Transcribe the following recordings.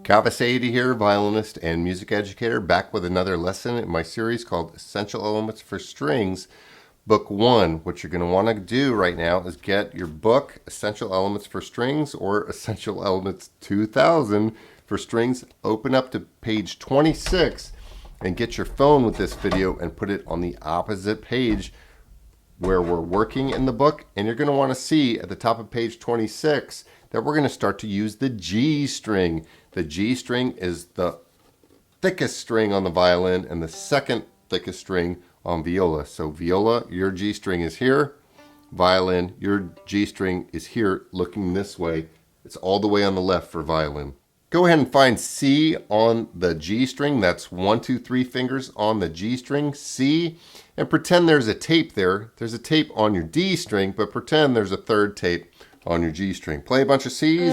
Kaveh Saidi here, violinist and music educator, back with another lesson in my series called Essential Elements for Strings, Book 1. What you're going to want to do right now is get your book, Essential Elements for Strings, or Essential Elements 2000 for Strings, open up to page 26, and get your phone with this video and put it on the opposite page where we're working in the book. And you're going to want to see at the top of page 26 that we're going to start to use the G string. The G string is the thickest string on the violin and the second thickest string on viola. So viola, your G string is here. Violin, your G string is here looking this way. It's all the way on the left for violin. Go ahead and find C on the G string. That's 1, 2, 3 fingers on the G string, C, and pretend there's a tape there. There's a tape on your D string, but pretend there's a third tape on your G string. Play a bunch of C's.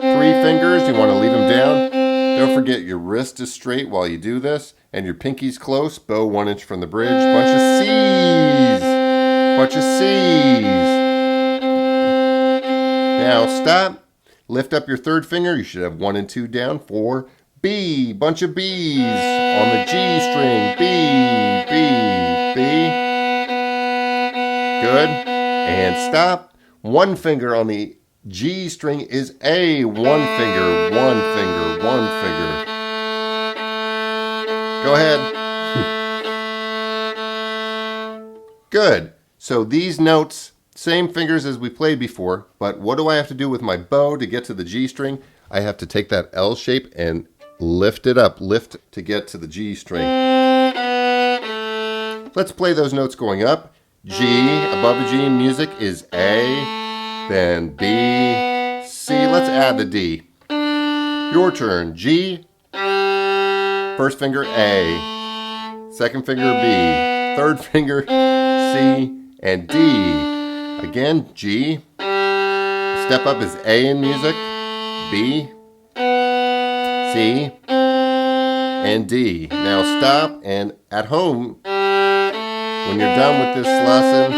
3 fingers, you want to leave them down. Don't forget your wrist is straight while you do this, and your pinky's close, bow 1 inch from the bridge. Bunch of C's. Bunch of C's. Now stop. Lift up your third finger. You should have 1 and 2 down for B. Bunch of B's on the G string. B, B, B. Good. And stop. 1 finger on the G string is A. 1 finger, 1 finger, 1 finger. Go ahead. Good. So these notes, same fingers as we played before, but what do I have to do with my bow to get to the G string? I have to take that L shape and lift it up, lift to get to the G string. Let's play those notes going up. G, above the G in music is A, then B, C. Let's add the D. Your turn. G, first finger A, second finger B, third finger C, and D. Again, G. Step up is A in music, B, C, and D. Now stop, and at home, when you're done with this lesson,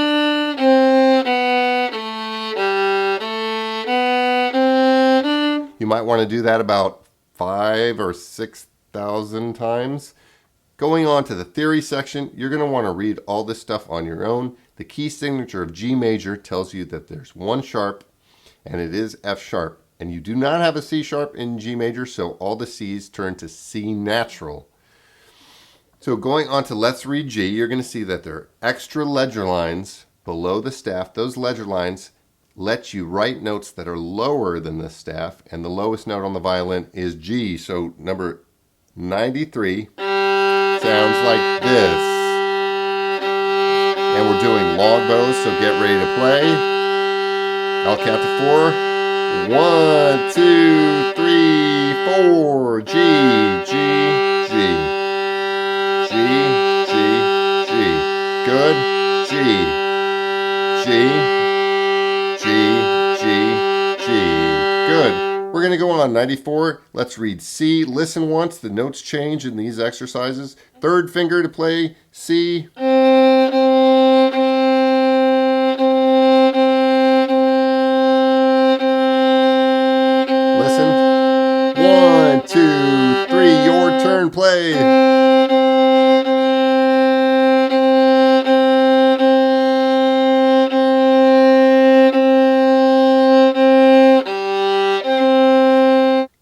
you might want to do that about 5,000 or 6,000 times. Going on to the theory section, you're going to want to read all this stuff on your own. The key signature of G major tells you that there's 1 sharp, and it is F sharp. And you do not have a C sharp in G major, so all the C's turn to C natural. So going on to Let's Read G, you're going to see that there are extra ledger lines below the staff. Those ledger lines let you write notes that are lower than the staff, and the lowest note on the violin is G. So number 93 sounds like this. And we're doing long bows, so get ready to play. I'll count to 4. 1, 2, 3, 4. G, G, G. G, G, G. Good. G, G, G, G, G. Good. We're going to go on 94. Let's read C. Listen once. The notes change in these exercises. Third finger to play C. Listen. 1, 2, 3. Your turn. Play.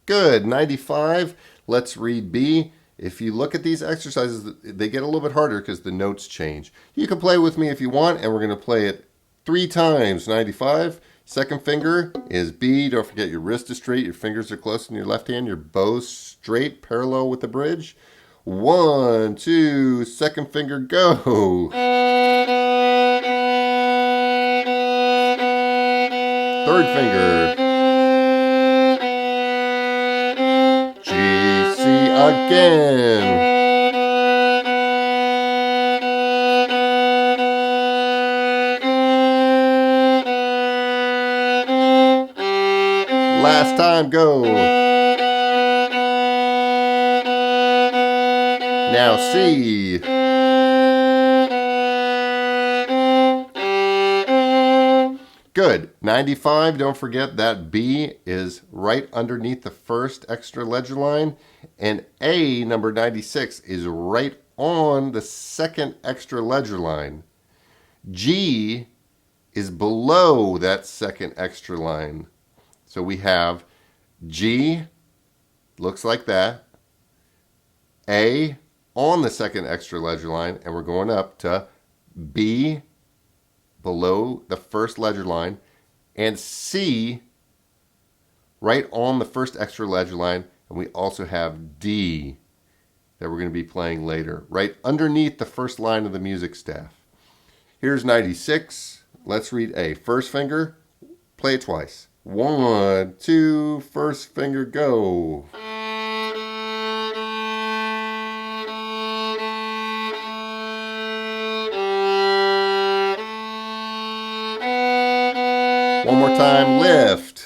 Good. 95. Let's read B. If you look at these exercises, they get a little bit harder because the notes change. You can play with me if you want, and we're going to play it 3 times. 95. Second finger is B. Don't forget your wrist is straight. Your fingers are close in your left hand. Your bow's straight, parallel with the bridge. 1, 2. Second finger, go. Third finger. Again. Last time, go. Now C. Good. 95, don't forget that B is right underneath the first extra ledger line, and A, number 96, is right on the second extra ledger line. G is below that second extra line. So we have G, looks like that, A on the second extra ledger line, and we're going up to B below the first ledger line, and C right on the first extra ledger line, and we also have D that we're going to be playing later, right underneath the first line of the music staff. Here's 96. Let's read A. First finger, play it twice. 1, 2, first finger, go. One more time, lift.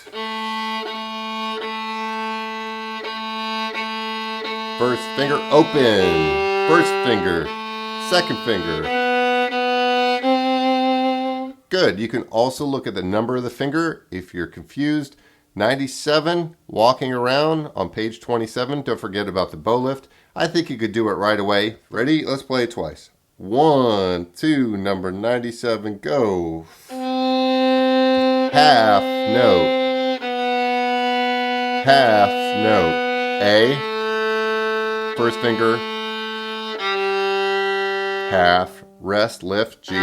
First finger, open. First finger, second finger. Good. You can also look at the number of the finger if you're confused. 97, walking around on page 27. Don't forget about the bow lift. I think you could do it right away. Ready? Let's play it twice. 1, 2, number 97, go. Half note. Half note. A. First finger. Half. Rest, lift, G.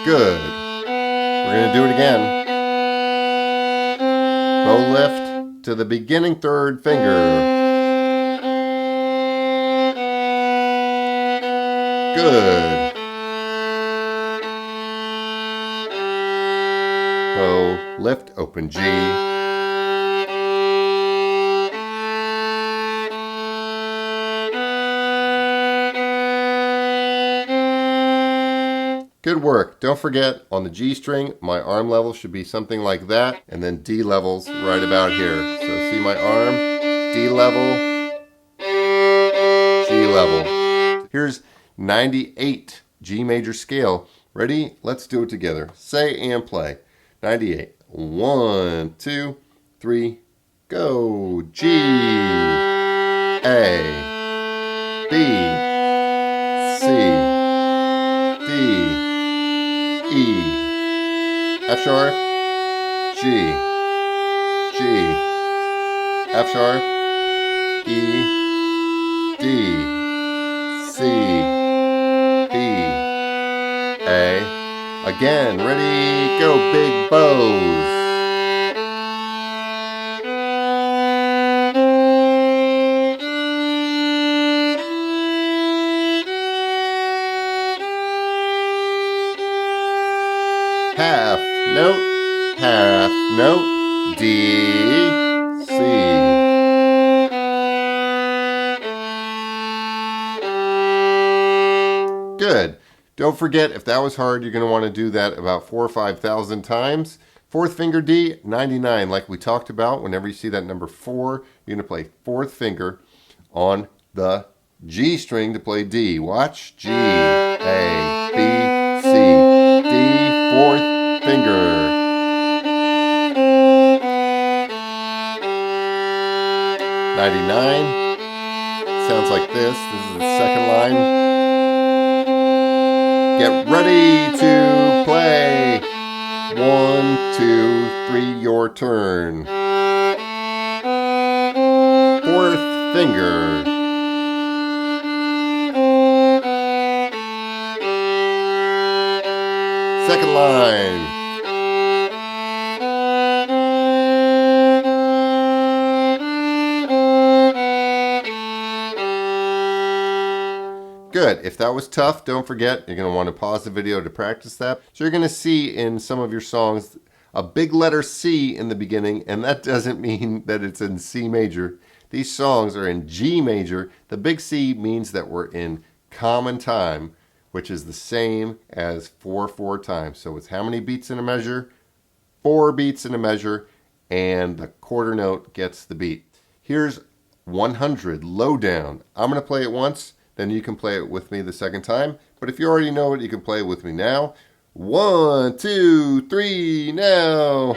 Good. We're going to do it again. Bow lift to the beginning third finger. Good. Bow lift, open G. Good work. Don't forget, on the G string, my arm level should be something like that, and then D levels right about here. So see my arm, D level, G level. Here's 98, G major scale. Ready? Let's do it together. Say and play. 98. 1, 2, 3, go. G, A, B, C, D, E, F sharp, G, G, F sharp, E, D, C, B, A. Again, ready, go, big bows. Half note, D, C. Good. Don't forget, if that was hard, you're going to want to do that about 4,000 or 5,000 times. Fourth finger D, 99, like we talked about. Whenever you see that number 4, you're going to play fourth finger on the G string to play D. Watch. G, A, B, C, D, fourth finger. $99. Sounds like this. This is the second line. Get ready to play. 1, 2, 3, your turn. Fourth finger. Second line. Good. If that was tough, don't forget, you're going to want to pause the video to practice that. So you're going to see in some of your songs a big letter C in the beginning, and that doesn't mean that it's in C major. These songs are in G major. The big C means that we're in common time, which is the same as 4/4 time. So it's how many beats in a measure? 4 beats in a measure, and the quarter note gets the beat. Here's 100, low down. I'm going to play it once. Then you can play it with me the second time, But if you already know it, you can play it with me now. 1, 2, 3, now.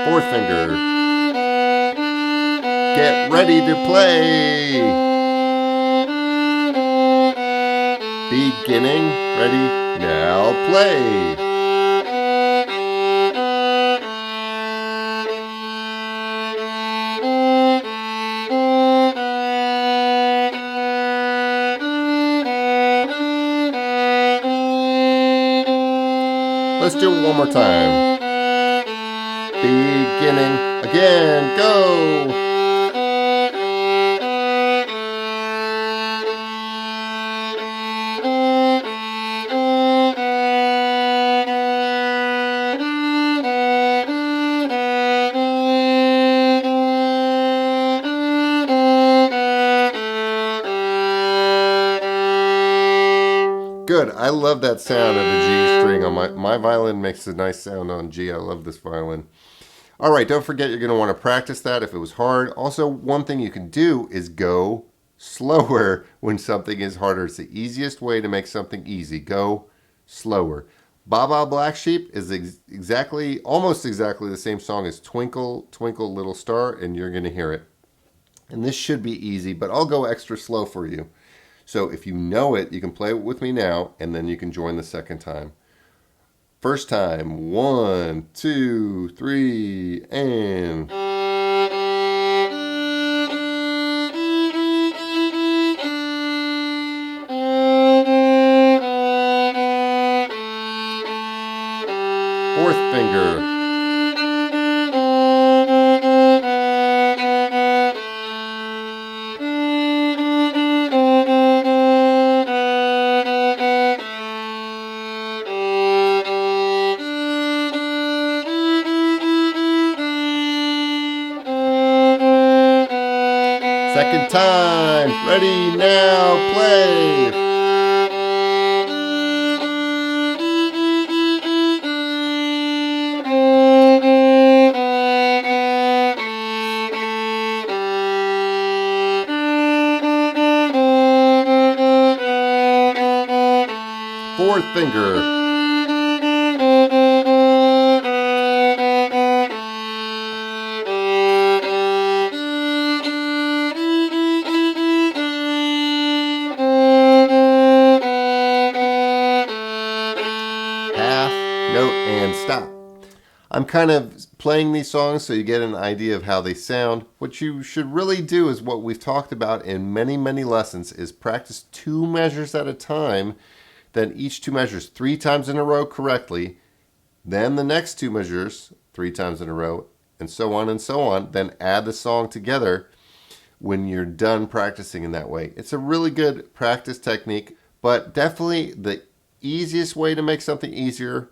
Fourth finger. Get ready to play. Beginning, ready, now play. Let's do it one more time. Beginning, again, go. Good. I love that sound of the G string on my violin. Makes a nice sound on G. I love this violin. All right, don't forget you're going to want to practice that if it was hard. Also, one thing you can do is go slower when something is harder. It's the easiest way to make something easy. Go slower. Baa Baa Black Sheep is almost exactly the same song as Twinkle, Twinkle Little Star, and you're going to hear it. And this should be easy, but I'll go extra slow for you. So if you know it, you can play it with me now, and then you can join the second time. First time, 1, 2, 3, and... Fourth finger. Second time. Ready, now, play. Fourth finger. Note and stop. I'm kind of playing these songs so you get an idea of how they sound. What you should really do is what we've talked about in many, many lessons is practice 2 measures at a time, then each 2 measures 3 times in a row correctly, then the next 2 measures 3 times in a row, and so on, then add the song together when you're done practicing in that way. It's a really good practice technique, but definitely the easiest way to make something easier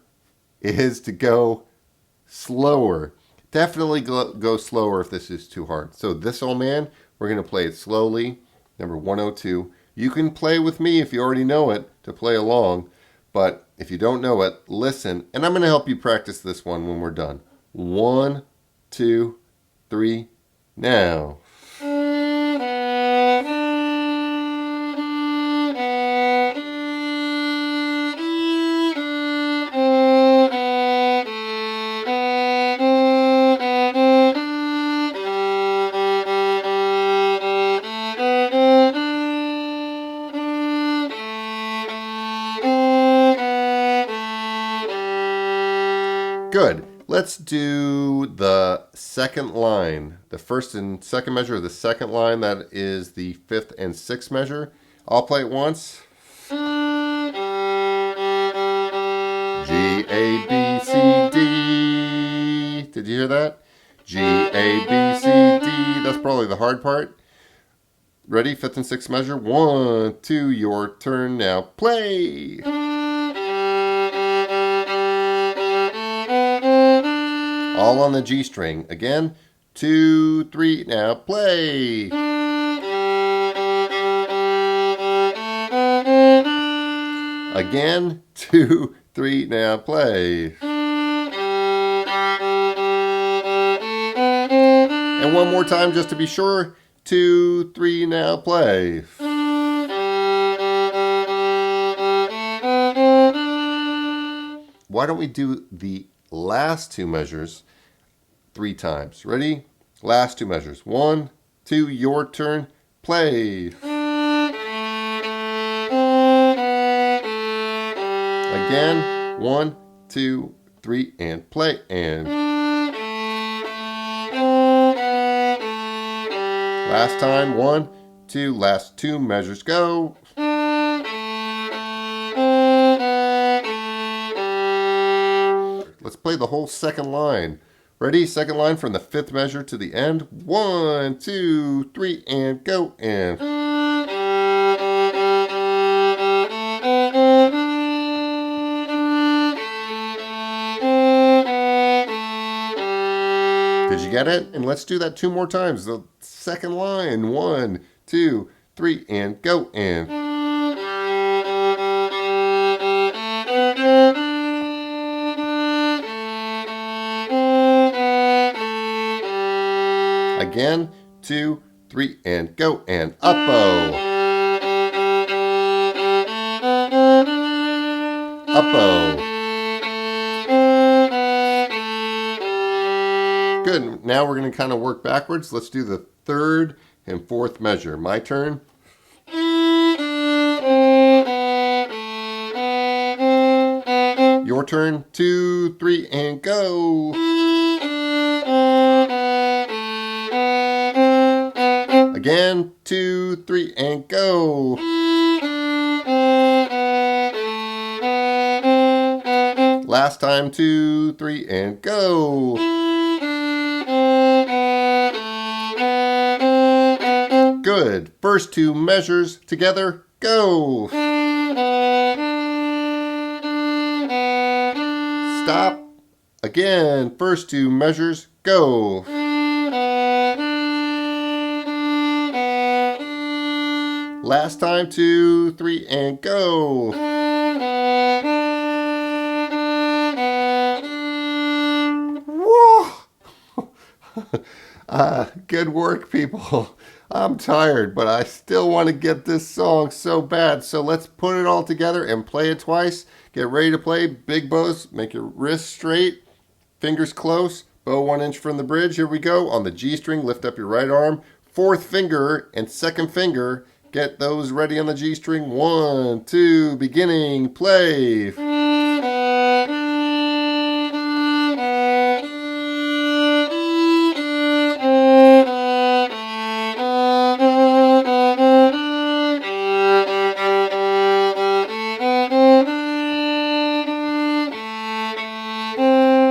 is to go slower. Definitely go slower if this is too hard. So this old man, we're going to play it slowly. Number 102. You can play with me if you already know it to play along. But if you don't know it, listen. And I'm going to help you practice this one when we're done. 1, 2, 3, now. Good. Let's do the second line. The first and second measure of the second line, that is the 5th and 6th measure. I'll play it once. G, A, B, C, D. Did you hear that? G, A, B, C, D. That's probably the hard part. Ready? 5th and 6th measure. 1, 2, your turn. Now play. All on the G string. Again, 2, 3, now play. Again, 2, 3, now play. And one more time just to be sure. 2, 3, now play. Why don't we do the last two measures 3 times? Ready? Last 2 measures. 1, 2, your turn. Play. Again. 1, 2, 3, and play. And last time. 1, 2, last 2 measures. Go. Let's play the whole second line. Ready? Second line from the 5th measure to the end. 1, 2, 3, and go. And did you get it? And let's do that 2 more times. The second line. 1, 2, 3, and go. And again, 2, 3, and go. And up-o. Up-o. Good. Now we're going to kind of work backwards. Let's do the 3rd and 4th measure. My turn. Your turn. 2, 3, and go. Again, 2, 3, and go. Last time, 2, 3, and go. Good. First 2 measures together, go. Stop. Again, first 2 measures, go. Last time, 2, 3, and go. Whoa! Good work, people. I'm tired, but I still want to get this song so bad. So let's put it all together and play it twice. Get ready to play. Big bows. Make your wrists straight. Fingers close. Bow 1 inch from the bridge. Here we go. On the G string, lift up your right arm. 4th finger and 2nd finger. Get those ready on the G string. 1, 2, beginning, play.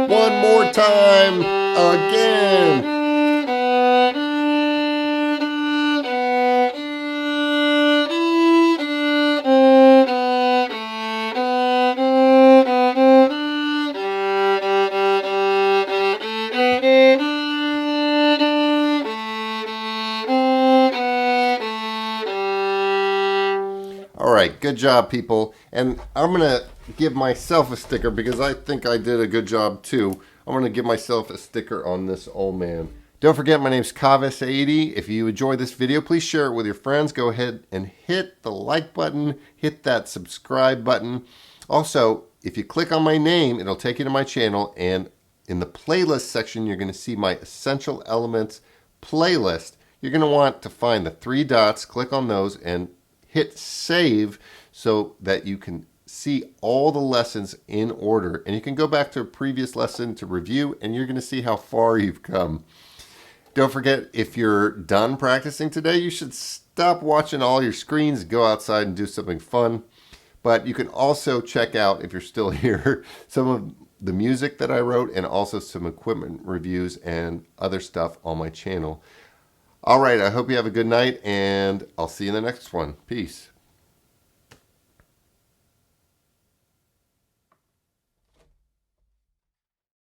One more time, again. All right, good job, people. And I'm going to give myself a sticker because I think I did a good job too. I'm going to give myself a sticker on this old man. Don't forget, my name's Kaveh Saidi. If you enjoyed this video, please share it with your friends. Go ahead and hit the like button, hit that subscribe button. Also, if you click on my name, it'll take you to my channel, and in the playlist section, you're going to see my Essential Elements playlist. You're going to want to find the 3 dots, click on those, and hit save so that you can see all the lessons in order. And you can go back to a previous lesson to review, and you're going to see how far you've come. Don't forget, if you're done practicing today, you should stop watching all your screens, go outside and do something fun. But you can also check out, if you're still here, some of the music that I wrote and also some equipment reviews and other stuff on my channel. All right, I hope you have a good night, and I'll see you in the next one. Peace.